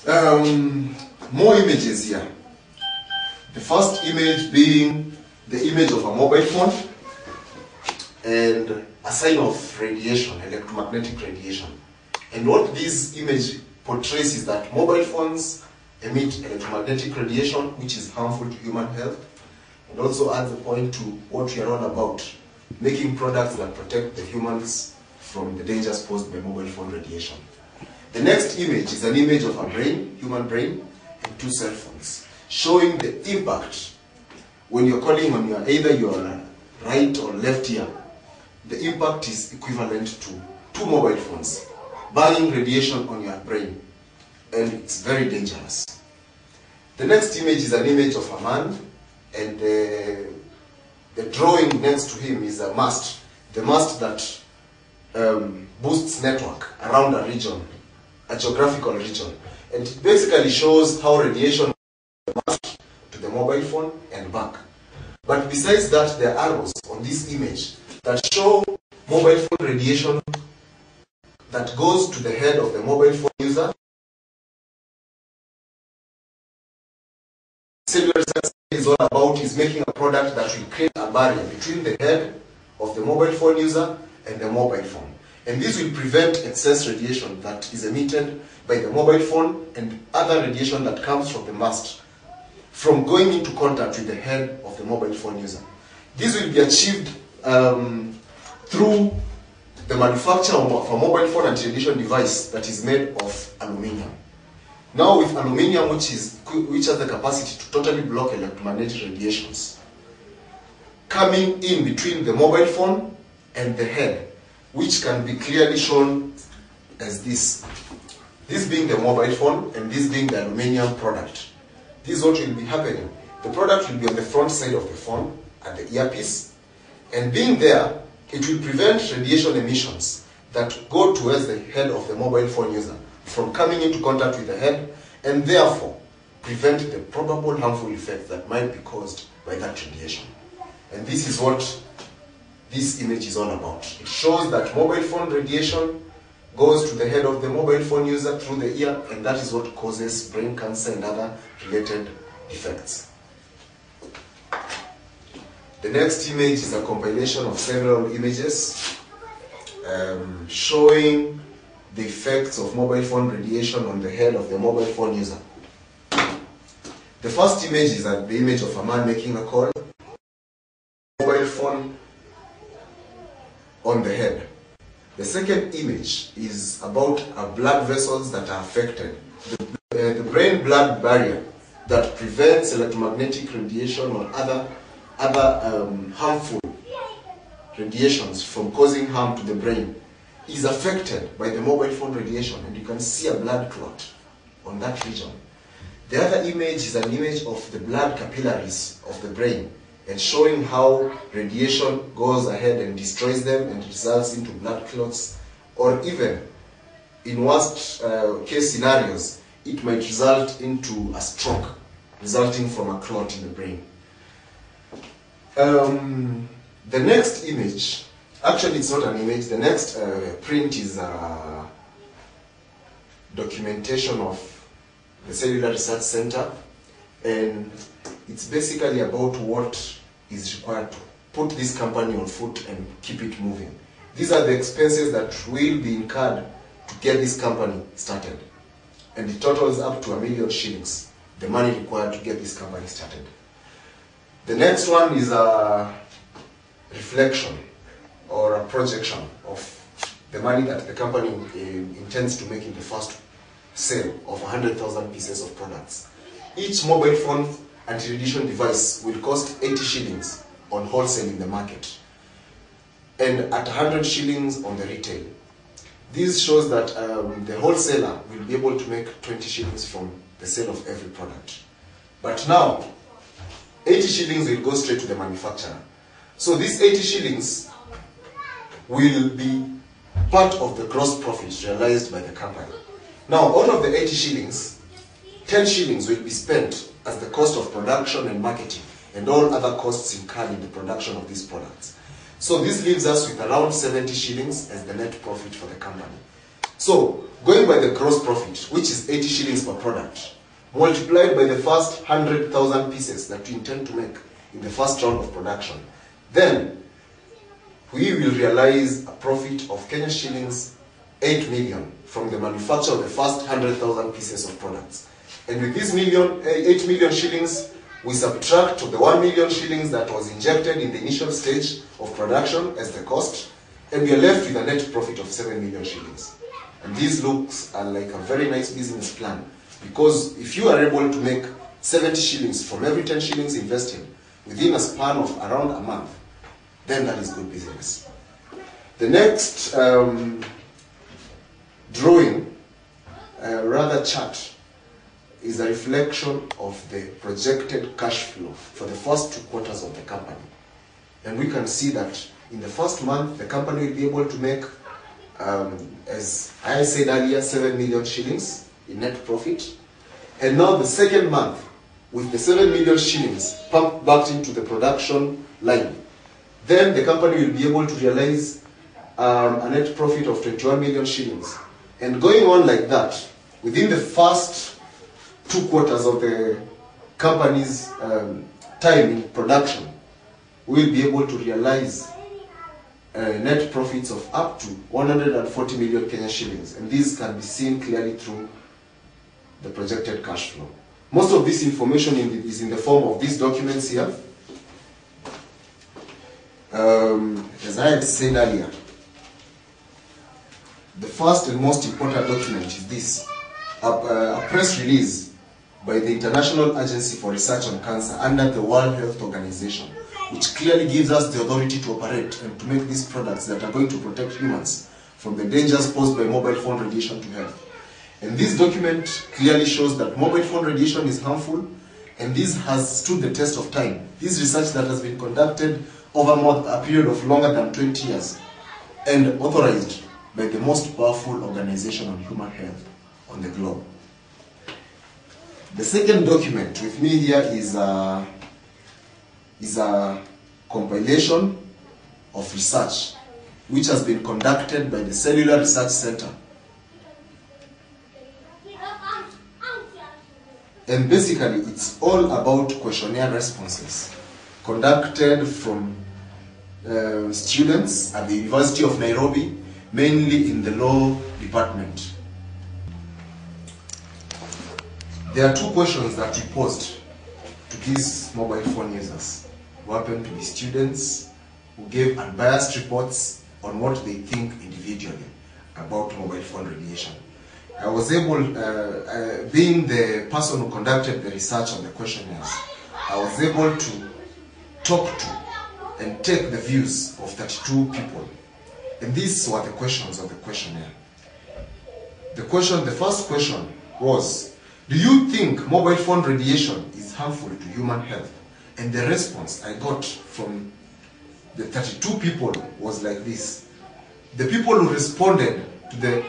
More images here. The first image being the image of a mobile phone and a sign of radiation, electromagnetic radiation. And what this image portrays is that mobile phones emit electromagnetic radiation, which is harmful to human health, and also adds a point to what we are all about, making products that protect the humans from the dangers posed by mobile phone radiation. The next image is an image of a brain, human brain, and two cell phones, showing the impact when you're calling on either your right or left ear. The impact is equivalent to two mobile phones, burning radiation on your brain, and it's very dangerous. The next image is an image of a man, and the drawing next to him is a mast, the mast that boosts network around a region, a geographical region. And it basically shows how radiation to the mobile phone and back. But besides that, there are arrows on this image that show mobile phone radiation that goes to the head of the mobile phone user. Cellular research is all about is making a product that will create a barrier between the head of the mobile phone user and the mobile phone. And this will prevent excess radiation that is emitted by the mobile phone and other radiation that comes from the mast from going into contact with the head of the mobile phone user. This will be achieved through the manufacture of a mobile phone anti-radiation device that is made of aluminium. Now with aluminium, which has the capacity to totally block electromagnetic radiations, coming in between the mobile phone and the head, which can be clearly shown as this. This being the mobile phone and this being the aluminium product. This is what will be happening. The product will be on the front side of the phone at the earpiece, and being there, it will prevent radiation emissions that go towards the head of the mobile phone user from coming into contact with the head, and therefore prevent the probable harmful effects that might be caused by that radiation. And this is what this image is all about. It shows that mobile phone radiation goes to the head of the mobile phone user through the ear, and that is what causes brain cancer and other related effects. The next image is a compilation of several images showing the effects of mobile phone radiation on the head of the mobile phone user. The first image is the image of a man making a call, mobile phone on the head. The second image is about blood vessels that are affected, the brain-blood barrier that prevents electromagnetic radiation or other harmful radiations from causing harm to the brain is affected by the mobile phone radiation, and you can see a blood clot on that region. The other image is an image of the blood capillaries of the brain, and showing how radiation goes ahead and destroys them and results into blood clots, or even in worst case scenarios, it might result into a stroke resulting from a clot in the brain. The next image, actually it's not an image, the next print is a documentation of the Cellular Research Center, and it's basically about what is required to put this company on foot and keep it moving. These are the expenses that will be incurred to get this company started, and it totals up to 1 million shillings, the money required to get this company started. The next one is a reflection or a projection of the money that the company intends to make in the first sale of 100,000 pieces of products. Each mobile phone anti-radiation device will cost 80 shillings on wholesale in the market, and at 100 shillings on the retail. This shows that the wholesaler will be able to make 20 shillings from the sale of every product. But now, 80 shillings will go straight to the manufacturer. So these 80 shillings will be part of the gross profit realized by the company. Now, out of the 80 shillings, 10 shillings will be spent as the cost of production and marketing and all other costs incurred in the production of these products. So this leaves us with around 70 shillings as the net profit for the company. So, going by the gross profit, which is 80 shillings per product, multiplied by the first 100,000 pieces that we intend to make in the first round of production, then we will realize a profit of Kenya shillings 8 million from the manufacture of the first 100,000 pieces of products. And with this 8 million shillings, we subtract the 1 million shillings that was injected in the initial stage of production as the cost, and we are left with a net profit of 7 million shillings. And this looks like a very nice business plan, because if you are able to make 70 shillings from every 10 shillings invested within a span of around a month, then that is good business. The next drawing, rather chart, is a reflection of the projected cash flow for the first 2 quarters of the company. And we can see that in the first month, the company will be able to make, as I said earlier, 7 million shillings in net profit. And now the second month, with the 7 million shillings pumped back into the production line, then the company will be able to realize a net profit of 21 million shillings. And going on like that, within the first 2 quarters of the company's time in production, we'll be able to realize net profits of up to 140 million Kenya shillings. And these can be seen clearly through the projected cash flow. Most of this information is in the form of these documents here. As I had said earlier, the first and most important document is this, a press release by the International Agency for Research on Cancer under the World Health Organization, which clearly gives us the authority to operate and to make these products that are going to protect humans from the dangers posed by mobile phone radiation to health. And this document clearly shows that mobile phone radiation is harmful, and this has stood the test of time. This research that has been conducted over a period of longer than 20 years and authorized by the most powerful organization on human health on the globe. The second document with me here is a compilation of research which has been conducted by the Cellular Research Center. And basically, it's all about questionnaire responses conducted from students at the University of Nairobi, mainly in the law department. There are 2 questions that we posed to these mobile phone users, who happen to be students who gave unbiased reports on what they think individually about mobile phone radiation. I was able, being the person who conducted the research on the questionnaires, I was able to talk to and take the views of 32 people. And these were the questions of the questionnaire. The first question was, do you think mobile phone radiation is harmful to human health? And the response I got from the 32 people was like this. The people who responded to the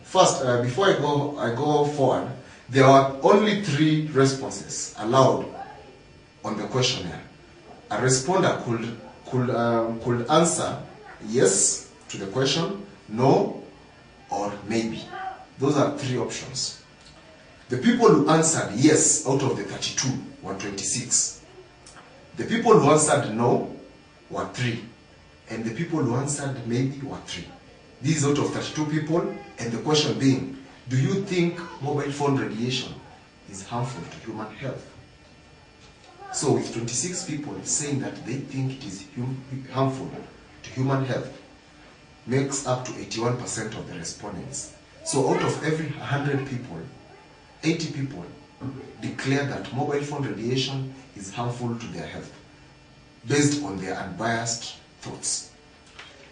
first, before I go forward, there were only 3 responses allowed on the questionnaire. A responder could answer yes to the question, no, or maybe. Those are 3 options. The people who answered yes out of the 32 were 26. The people who answered no were 3. And the people who answered maybe were 3. These out of 32 people, and the question being, do you think mobile phone radiation is harmful to human health? So with 26 people saying that they think it is harmful to human health, makes up to 81% of the respondents. So out of every 100 people, 80 people declare that mobile phone radiation is harmful to their health, based on their unbiased thoughts.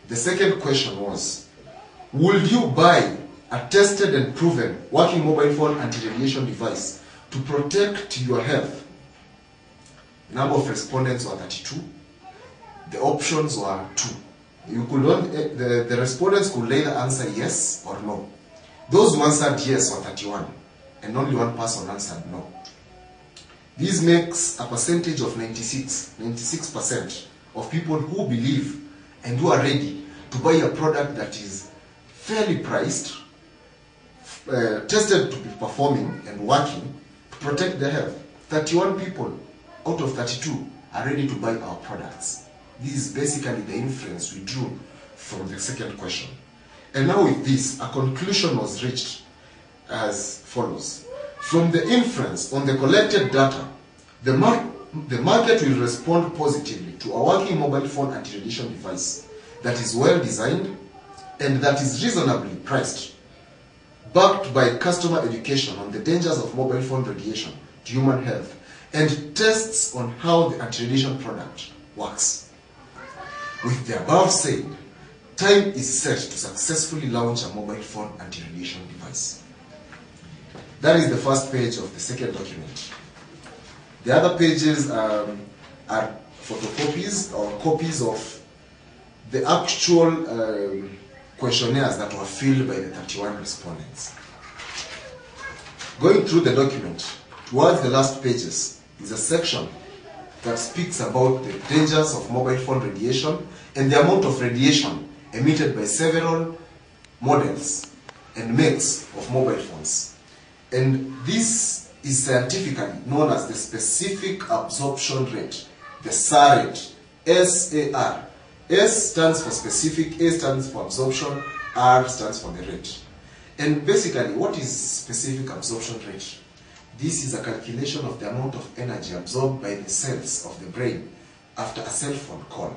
The second question was, would you buy a tested and proven working mobile phone anti-radiation device to protect your health? The number of respondents were 32. The options were 2. The respondents could either answer yes or no. Those who answered yes were 31, and only 1 person answered no. This makes a percentage of 96% of people who believe and who are ready to buy a product that is fairly priced, tested to be performing and working to protect their health. 31 people out of 32 are ready to buy our products. This is basically the inference we drew from the second question. And now with this, a conclusion was reached as follows. From the inference on the collected data, the market will respond positively to a working mobile phone anti-radiation device that is well designed and that is reasonably priced, backed by customer education on the dangers of mobile phone radiation to human health, and tests on how the anti-radiation product works. With the above said, time is set to successfully launch a mobile phone anti-radiation device. That is the first page of the second document. The other pages are photocopies or copies of the actual questionnaires that were filled by the 31 respondents. Going through the document, towards the last pages is a section that speaks about the dangers of mobile phone radiation and the amount of radiation emitted by several models and makes of mobile phones. And this is scientifically known as the specific absorption rate, the SAR rate, SAR. S stands for specific, A stands for absorption, R stands for the rate. And basically, what is specific absorption rate? This is a calculation of the amount of energy absorbed by the cells of the brain after a cell phone call.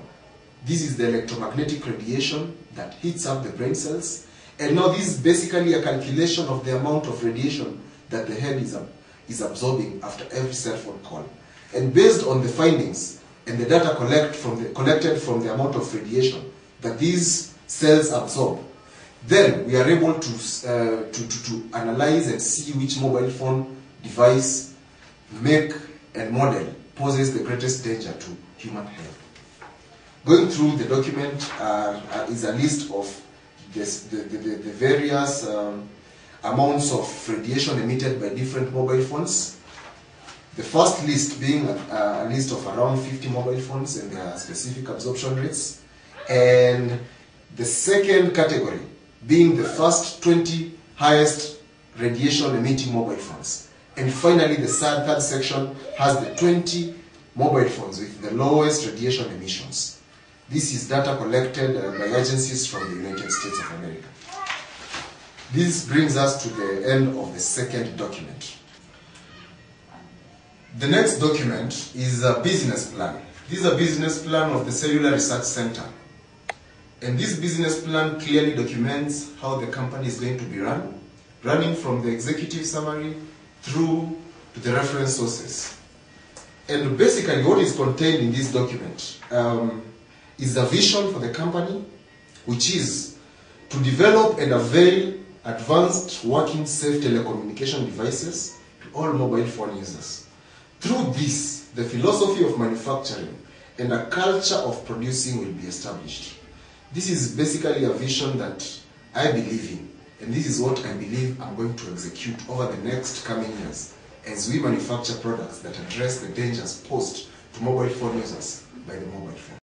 This is the electromagnetic radiation that heats up the brain cells. And now this is basically a calculation of the amount of radiation that the head is absorbing after every cell phone call. And based on the findings and the data collected from the amount of radiation that these cells absorb, then we are able to analyze and see which mobile phone device, make, and model poses the greatest danger to human health. Going through the document is a list of the various amounts of radiation emitted by different mobile phones. The first list being a list of around 50 mobile phones and their specific absorption rates. And the second category being the first 20 highest radiation emitting mobile phones. And finally, the third section has the 20 mobile phones with the lowest radiation emissions. This is data collected by agencies from the United States of America. This brings us to the end of the second document. The next document is a business plan. This is a business plan of the Cellular Research Center. And this business plan clearly documents how the company is going to be run, running from the executive summary through to the reference sources. And basically what is contained in this document is the vision for the company, which is to develop and avail advanced working safe telecommunication devices to all mobile phone users. Through this, the philosophy of manufacturing and a culture of producing will be established. This is basically a vision that I believe in, and this is what I believe I'm going to execute over the next coming years as we manufacture products that address the dangers posed to mobile phone users by the mobile phone.